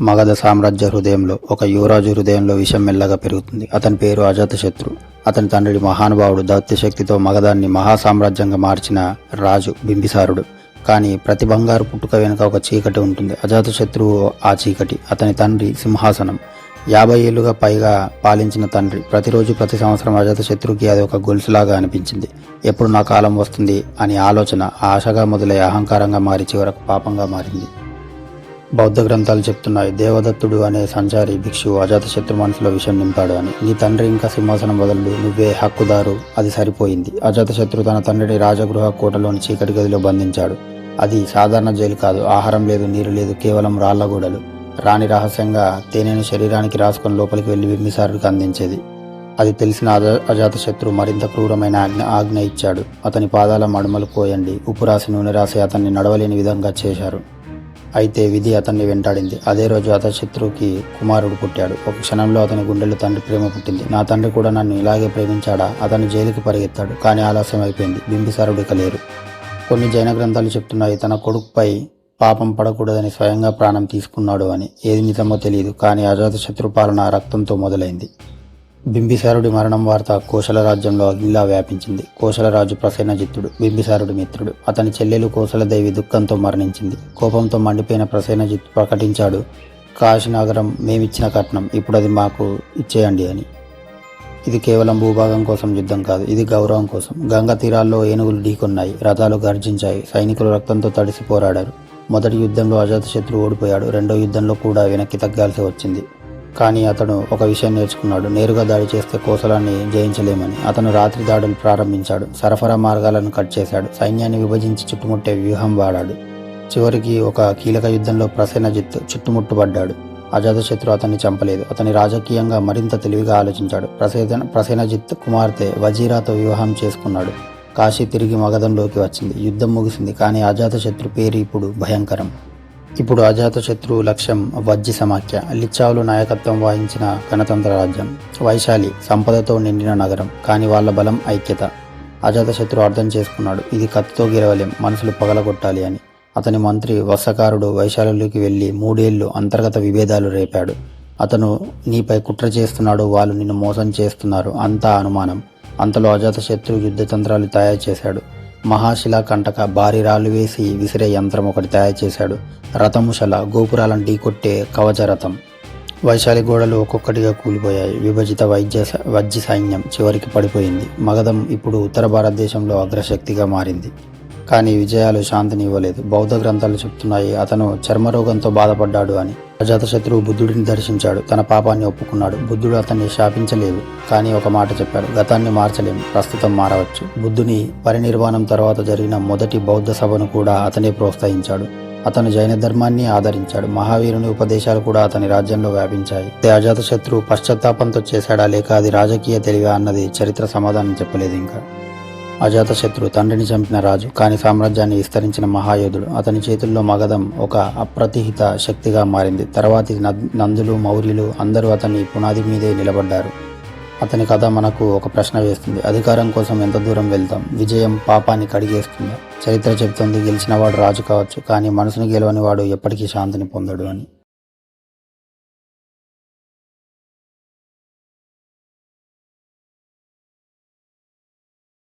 మగధ సామ్రాజ్య హృదయంలో ఒక యువరాజు హృదయంలో విషం మెల్లగా పెరుగుతుంది. అతని పేరు అజాతశత్రు. అతని తండ్రి మహానుభావుడు, దౌత్యశక్తితో మగధాన్ని మహాసామ్రాజ్యంగా మార్చిన రాజు బింబిసారుడు. కానీ ప్రతి బంగారు పుట్టుక వెనుక ఒక చీకటి ఉంటుంది. అజాతశత్రువు ఆ చీకటి. అతని తండ్రి సింహాసనం. 50 ఏళ్లుగా పైగా పాలించిన తండ్రి. ప్రతిరోజు ప్రతి సంవత్సరం అజాతశత్రువుకి అది ఒక గొలుసులాగా అనిపించింది. ఎప్పుడు నా కాలం వస్తుంది అని ఆలోచన ఆశగా మొదలై అహంకారంగా మారి చివరకు పాపంగా మారింది. బౌద్ధ గ్రంథాలు చెప్తున్నాయి, దేవదత్తుడు అనే సంచారి భిక్షువు అజాతశత్రు మనసులో విషం నింపాడు అని. నీ తండ్రి ఇంకా సింహాసనం బదులు నువ్వే హక్కుదారు, అది సరిపోయింది. అజాతశత్రు తన తండ్రిని రాజగృహ కోటలోని చీకటి గదిలో బంధించాడు. అది సాధారణ జైలు కాదు. ఆహారం లేదు, నీరు లేదు, కేవలం రాళ్లగూడలు. రాణి రహస్యంగా తేనెను శరీరానికి రాసుకొని లోపలికి వెళ్లి బింబిసారుడికి అందించేది. అది తెలిసిన అజాతశత్రు మరింత క్రూరమైన ఆజ్ఞ ఇచ్చాడు. అతని పాదాల మడుమలు కోయండి, ఉప్పు రాసి నూనె రాసి అతన్ని నడవలేని విధంగా చేశారు. అయితే విధి అతన్ని వెంటాడింది. అదే రోజు అజాతశత్రువుకి కుమారుడు పుట్టాడు. ఒక క్షణంలో అతని గుండెల్లో తండ్రి ప్రేమ పుట్టింది. నా తండ్రి కూడా నన్ను ఇలాగే ప్రేమించాడా? అతను జైలుకి పరిగెత్తాడు. కానీ ఆలస్యం అయిపోయింది. బింబిసారుడు ఇక లేరు. కొన్ని జైన గ్రంథాలు చెప్తున్నాయి, తన కొడుకుపై పాపం పడకూడదని స్వయంగా ప్రాణం తీసుకున్నాడు అని. ఏది నిజమో తెలియదు, కానీ అజాతశత్రు పాలన రక్తంతో మొదలైంది. బింబిసారుడి మరణం వార్త కోసల రాజ్యంలో అగ్నిలా వ్యాపించింది. కోసలరాజు ప్రసేనజిత్తుడు బింబిసారుడి మిత్రుడు. అతని చెల్లెలు కోసలదేవి దుఃఖంతో మరణించింది. కోపంతో మండిపోయిన ప్రసేనజిత్తు ప్రకటించాడు, కాశీనగరం మేమిచ్చిన కట్నం, ఇప్పుడు అది మాకు ఇచ్చేయండి అని. ఇది కేవలం భూభాగం కోసం యుద్ధం కాదు, ఇది గౌరవం కోసం. గంగ తీరాల్లో ఏనుగులు ఢీకొన్నాయి, రథాలు గర్జించాయి, సైనికులు రక్తంతో తడిసి పోరాడారు. మొదటి యుద్ధంలో అజాతశత్రు ఓడిపోయాడు. రెండో యుద్ధంలో కూడా వెనక్కి తగ్గాల్సి వచ్చింది. కానీ అతను ఒక విషయం నేర్చుకున్నాడు, నేరుగా దాడి చేస్తే కోసలాన్ని జయించలేమని. అతను రాత్రి దాడులు ప్రారంభించాడు, సరఫరా మార్గాలను కట్ చేశాడు, సైన్యాన్ని విభజించి చుట్టుముట్టే వ్యూహం వాడాడు. చివరికి ఒక కీలక యుద్ధంలో ప్రసేనజిత్ చుట్టుముట్టుబడ్డాడు. అజాతశత్రు అతన్ని చంపలేదు. అతని రాజకీయంగా మరింత తెలివిగా ఆలోచించాడు. ప్రసేనజిత్ కుమార్తె వజీరాతో వివాహం చేసుకున్నాడు. కాశీ తిరిగి మగధంలోకి వచ్చింది. యుద్ధం ముగిసింది. కానీ అజాతశత్రు పేరు ఇప్పుడు భయంకరం. ఇప్పుడు అజాతశత్రు లక్ష్యం వజ్జి సమాఖ్య, లిచ్చావులు నాయకత్వం వహించిన గణతంత్ర రాజ్యం, వైశాలి సంపదతో నిండిన నగరం. కానీ వాళ్ళ బలం ఐక్యత. అజాతశత్రు అర్థం చేసుకున్నాడు, ఇది కత్తితో గెలవలేం, మనసులు పగలగొట్టాలి అని. అతని మంత్రి వత్సకారుడు వైశాలిలోకి వెళ్లి 3 ఏళ్లు అంతర్గత విభేదాలు రేపాడు. అతను నీపై కుట్ర చేస్తున్నాడు, వాళ్ళు నిన్ను మోసం చేస్తున్నారు, అంతా అనుమానం. అంతలో అజాతశత్రు యుద్ధతంత్రాలు తయారు చేశాడు. మహాశిలా కంటక, భారీ రాళ్లు వేసి విసిరే యంత్రం ఒకటి తయారు చేశాడు. రథముశల, గోపురాలను ఢీకొట్టే కవచ రథం. వైశాలి గోడలు ఒక్కొక్కటిగా కూలిపోయాయి. విభజిత వజ్జి సైన్యం చివరికి పడిపోయింది. మగధం ఇప్పుడు ఉత్తర భారతదేశంలో అగ్రశక్తిగా మారింది. కానీ విజయాలు శాంతిని ఇవ్వలేదు. బౌద్ధ గ్రంథాలు చెప్తున్నాయి, అతను చర్మరోగంతో బాధపడ్డాడు అని. అజాతశత్రువు బుద్ధుడిని దర్శించాడు, తన పాపాన్ని ఒప్పుకున్నాడు. బుద్ధుడు అతన్ని శాపించలేదు, కానీ ఒక మాట చెప్పాడు, గతాన్ని మార్చలేం, ప్రస్తుతం మారవచ్చు. బుద్ధుని పరినిర్వాణం తర్వాత జరిగిన మొదటి బౌద్ధ సభను కూడా అతనే ప్రోత్సహించాడు. అతను జైన ధర్మాన్ని ఆదరించాడు. మహావీరుని ఉపదేశాలు కూడా అతని రాజ్యంలో వ్యాపించాయి. అజాతశత్రువు పశ్చాత్తాపంతో చేశాడా లేక అది రాజకీయ తెలివా అన్నది చరిత్ర సమాధానం చెప్పలేదు. ఇంకా అజాతశత్రు తండ్రిని చంపిన రాజు, కానీ సామ్రాజ్యాన్ని విస్తరించిన మహాయోధుడు. అతని చేతుల్లో మగధం ఒక అప్రతిహిత శక్తిగా మారింది. తర్వాతి నందులు, మౌర్యులు అందరూ అతని పునాది మీదే నిలబడ్డారు. అతని కథ మనకు ఒక ప్రశ్న వేస్తుంది, అధికారం కోసం ఎంత దూరం వెళ్తాం? విజయం పాపాన్ని కడిగేస్తుందా? చరిత్ర చెబుతుంది, గెలిచినవాడు రాజు కావచ్చు, కానీ మనసును గెలవని వాడు ఎప్పటికీ శాంతిని పొందడు అని.